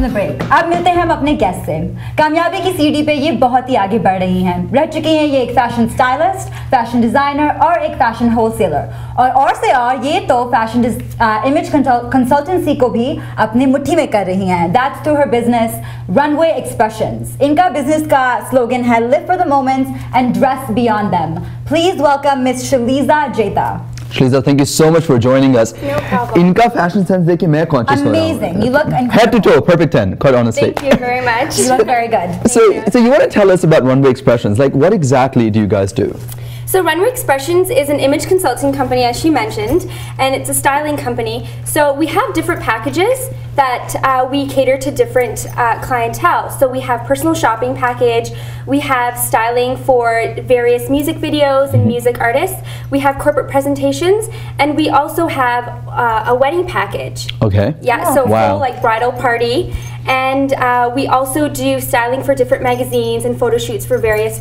the break. अब मिलते हैं हम अपने गेस्ट से। कामयाबी की सीढ़ी पे ये बहुत ही आगे बढ़ रही हैं। रह चुकी हैं ये एक फैशन स्टाइलिस्ट, फैशन डिजाइनर और एक फैशन होलसेलर। और से और ये तो फैशन इमेज कंसल्टेंसी को भी अपनी मुट्ठी में कर रही हैं। That's through her business, Runway Expressions. इनका बिजनेस का स्लोगन है Live for the moments and dress beyond them. Please welcome Miss Shaliza Jaita. Shaliza, thank you so much for joining us. No problem. इनका fashion sense देख के मैं conscious हो रहा हूँ. Amazing. You look incredible. Head to toe, perfect 10. Quite honestly. Thank you very much. You look very good. So you want to tell us about Runway Expressions? Like, what exactly do you guys do? So Runway Expressions is an image consulting company, as she mentioned, and it's a styling company. So we have different packages that we cater to different clientele. So we have personal shopping package, we have styling for various music videos and music artists, we have corporate presentations, and we also have a wedding package. Okay. Yeah, so full like bridal party. And we also do styling for different magazines and photo shoots for various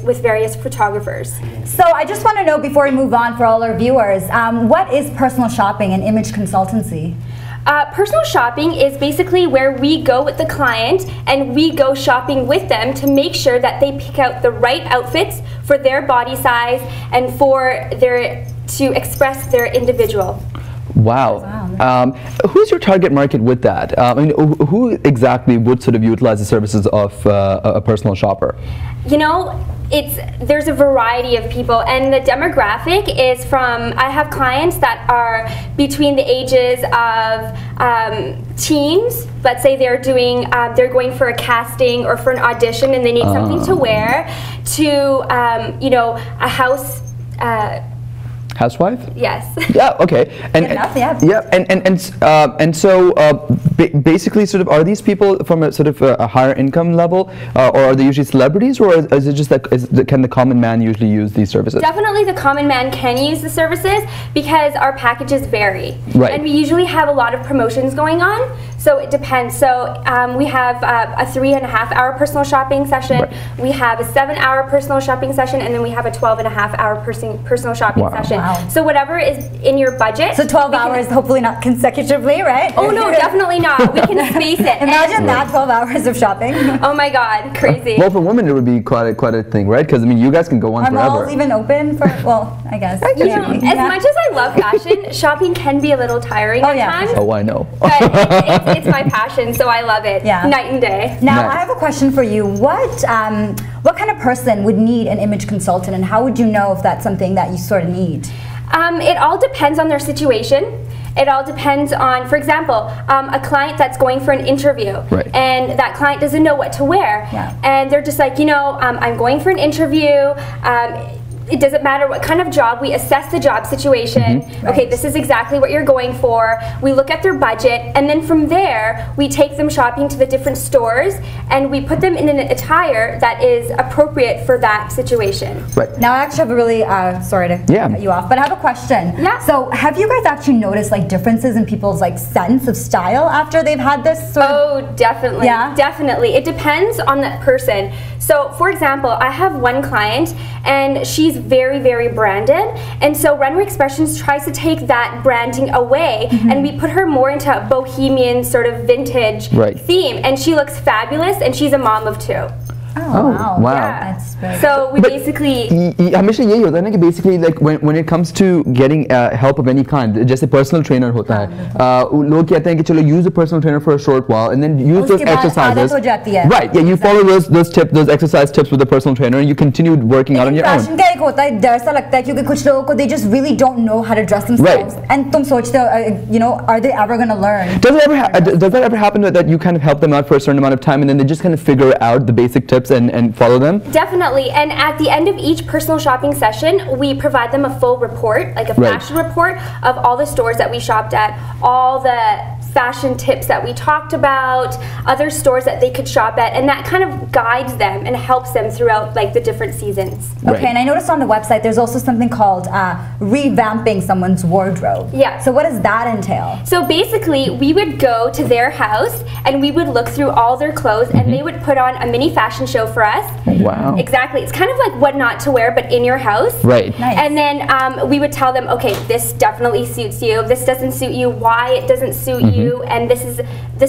photographers. So I just want to know before we move on for all our viewers, what is personal shopping and image consultancy? Personal shopping is basically where we go with the client and we go shopping with them to make sure that they pick out the right outfits for their body size and to express their individual. Wow. Who's your target market with that? I mean, who exactly would sort of utilize the services of a personal shopper? You know, there's a variety of people, and the demographic is from, I have clients that are between the ages of teens. Let's say they're going for a casting or for an audition and they need something to wear, to you know, a housewife? Yes. Yeah. Okay. And so basically, sort of, are these people from a sort of a higher income level, or are they usually celebrities, or is it just like can the common man usually use these services? Definitely, the common man can use the services because our packages vary, right? And we usually have a lot of promotions going on, so it depends. So we have a 3.5-hour personal shopping session. Right. We have a 7-hour personal shopping session, and then we have a 12.5-hour personal shopping session. Wow. So whatever is in your budget. So 12 hours, hopefully not consecutively, right? Oh no, definitely not. We can space it. Imagine that 12 hours of shopping. Oh my God, crazy. Well, for women it would be quite a thing, right? Because I mean, you guys can go on forever. Are malls even open for? Well, I guess. You know, as much as I love fashion, shopping can be a little tiring at times. Oh, I know. But it's my passion, so I love it. Yeah. Night and day. Now I have a question for you. What kind of person would need an image consultant, and how would you know if that's something that you sort of need? It all depends on their situation. It all depends on, for example, a client that's going for an interview, right, and that client doesn't know what to wear, and they're just like, you know, I'm going for an interview. It doesn't matter what kind of job, we assess the job situation. Okay, this is exactly what you're going for. We look at their budget, and then from there, we take them shopping to the different stores, and we put them in an attire that is appropriate for that situation. Right. Now, I actually have a really, sorry to cut you off, but I have a question. Yeah. So, have you guys actually noticed like differences in people's like sense of style after they've had this sort of? Oh, definitely. Yeah? Definitely. It depends on that person. So, for example, I have one client, and she's very, very branded, and so Runway Expressions tries to take that branding away, and we put her more into a bohemian sort of vintage theme, and she looks fabulous, and she's a mom of 2. Oh, wow. Yeah. That's very so we basically हमेशा यही होता है ना कि basically like when it comes to getting help of any kind, जैसे personal trainer होता है, लोग कहते हैं कि चलो use a personal trainer for a short while and then use those exercises. Right, yeah, you follow those exercise tips with the personal trainer and you continue working out on your own. Fashion का एक होता है, डर सा लगता है क्योंकि कुछ लोगों को they just really don't know how to dress themselves. And तुम सोचते हो, you know, are they ever going to learn? Does that ever happen that you kind of help them out for a certain amount of time and then they just kind of figure out the basic tips and follow them? Definitely, and at the end of each personal shopping session, we provide them a full report, like a fashion report of all the stores that we shopped at, all the fashion tips that we talked about, other stores that they could shop at, and that kind of guides them and helps them throughout like the different seasons. Okay, and I noticed on the website there's also something called revamping someone's wardrobe. Yeah. So what does that entail? So basically, we would go to their house and we would look through all their clothes and they would put on a mini fashion show for us. Wow. Exactly. It's kind of like what not to wear, but in your house. Right. Nice. And then we would tell them, okay, this definitely suits you. This doesn't suit you. Why it doesn't suit you? And this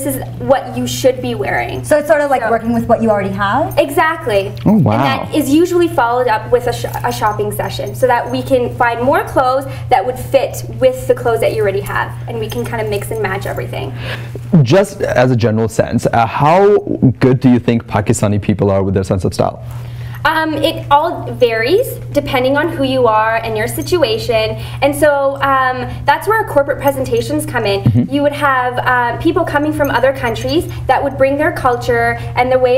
is what you should be wearing. So it's sort of like working with what you already have? Exactly. Oh, wow. And that is usually followed up with a shopping session so that we can find more clothes that would fit with the clothes that you already have. And we can kind of mix and match everything. Just as a general sense, how good do you think Pakistani people are with their sense of style? It all varies depending on who you are and your situation, and so that's where our corporate presentations come in. You would have people coming from other countries that would bring their culture and the way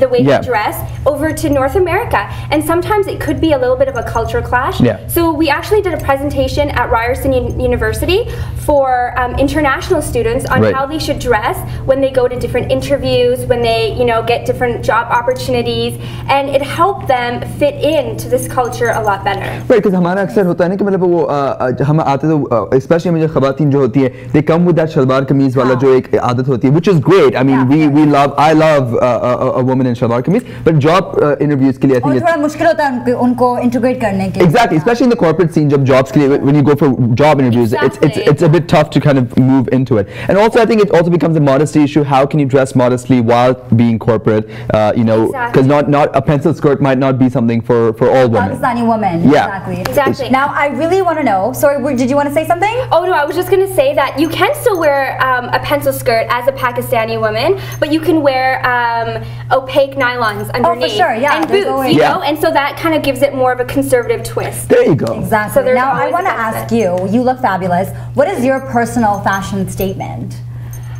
the way they dress over to North America, and sometimes it could be a little bit of a culture clash. So we actually did a presentation at Ryerson University for international students on how they should dress when they go to different interviews, when they get different job opportunities, and it helped them fit into this culture a lot better. Right, because हमारा अक्सर होता है ना कि मतलब वो हम आते तो especially हमें जो ख़वातीन जो होती है, they come with that salwar कमीज वाला जो एक आदत होती है, which is great. I mean, I love a woman in salwar कमीज, but job interviews के लिए I think थोड़ा मुश्किल होता है उनको integrate करने के लिए. Exactly, especially in the corporate scene, जब jobs के लिए when you go for job interviews, it's a bit tough to kind of move into it. And also I think it also becomes a modesty issue. How can you dress modestly while being corporate? Because not a pencil skirt might not be something for all women. Pakistani women. Yeah. Exactly. Now I really want to know. Sorry, did you want to say something? Oh no, I was just going to say that you can still wear a pencil skirt as a Pakistani woman, but you can wear opaque nylons underneath. Oh, for sure, yeah. And boots, you know, and so that kind of gives it more of a conservative twist. There you go. Exactly. So now I want to ask you. You look fabulous. What is your personal fashion statement?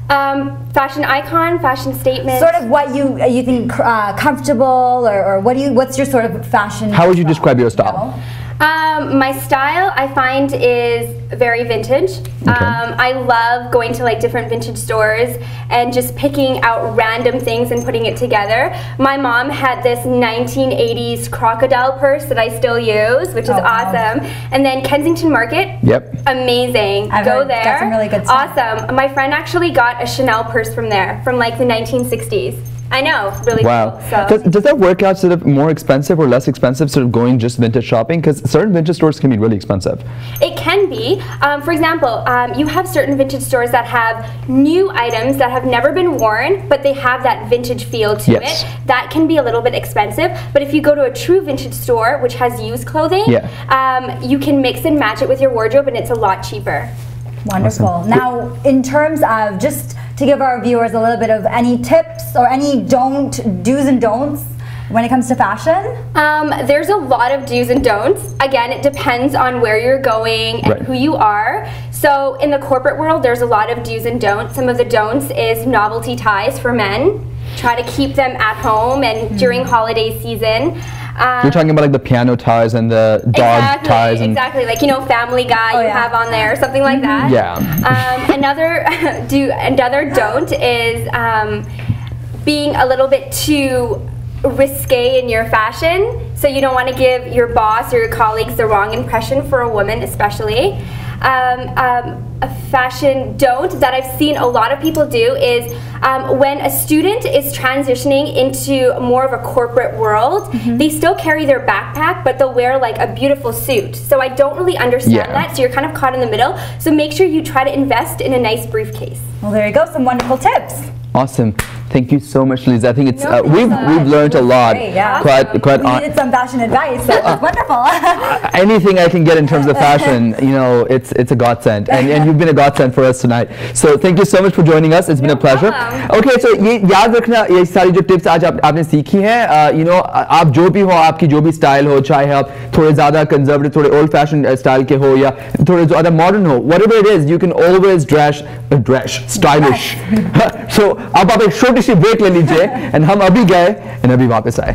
Fashion icon, fashion statement. Sort of what you think comfortable, or what's your sort of fashion? How would you describe your style? My style, I find, is very vintage. I love going to like different vintage stores and just picking out random things and putting it together. My mom had this 1980s crocodile purse that I still use, which is awesome. And then Kensington Market, amazing. Go there. Got some really good stuff. Awesome. My friend actually got a Chanel purse from there, from like the 1960s. I know, really cool. So. Does that work out sort of more expensive or less expensive, sort of going just vintage shopping? Because certain vintage stores can be really expensive. It can be. For example, you have certain vintage stores that have new items that have never been worn, but they have that vintage feel to it. That can be a little bit expensive. But if you go to a true vintage store, which has used clothing, you can mix and match it with your wardrobe, and it's a lot cheaper. Wonderful. Awesome. Now, in terms of just to give our viewers a little bit of any tips or any do's and don'ts when it comes to fashion? There's a lot of do's and don'ts. Again, it depends on where you're going and who you are. So in the corporate world, there's a lot of do's and don'ts. Some of the don'ts is novelty ties for men. Try to keep them at home and during holiday season. You're talking about like the piano ties and the dog ties. Exactly, like, Family Guy you have on there, something like that. Another don't is being a little bit too risque in your fashion. So you don't want to give your boss or your colleagues the wrong impression for a woman, especially. A fashion don't that I've seen a lot of people do is when a student is transitioning into more of a corporate world, they still carry their backpack, but they'll wear like a beautiful suit. So I don't really understand that, so you're kind of caught in the middle. So make sure you try to invest in a nice briefcase. Well, there you go, some wonderful tips. Awesome. Thank you so much, Liz. I think it's we've learned a lot. Great, yeah. Quite we needed some fashion advice, so it was wonderful. Anything I can get in terms of fashion, it's a godsend, and you've been a godsend for us tonight. So thank you so much for joining us. It's been a pleasure. Okay, so ये याद रखना ये सारी जो tips आज आपने सीखी हैं, आप जो भी हो, आपकी जो भी style हो, चाहे आप थोड़े ज़्यादा conservative, थोड़े old fashioned style के हो या थोड़े ज़्यादा modern हो, whatever it is, you can always dress stylish. So अब आप एक छोटी सी ब्रेक ले लीजिए, and हम अभी गए and अभी वापस आए.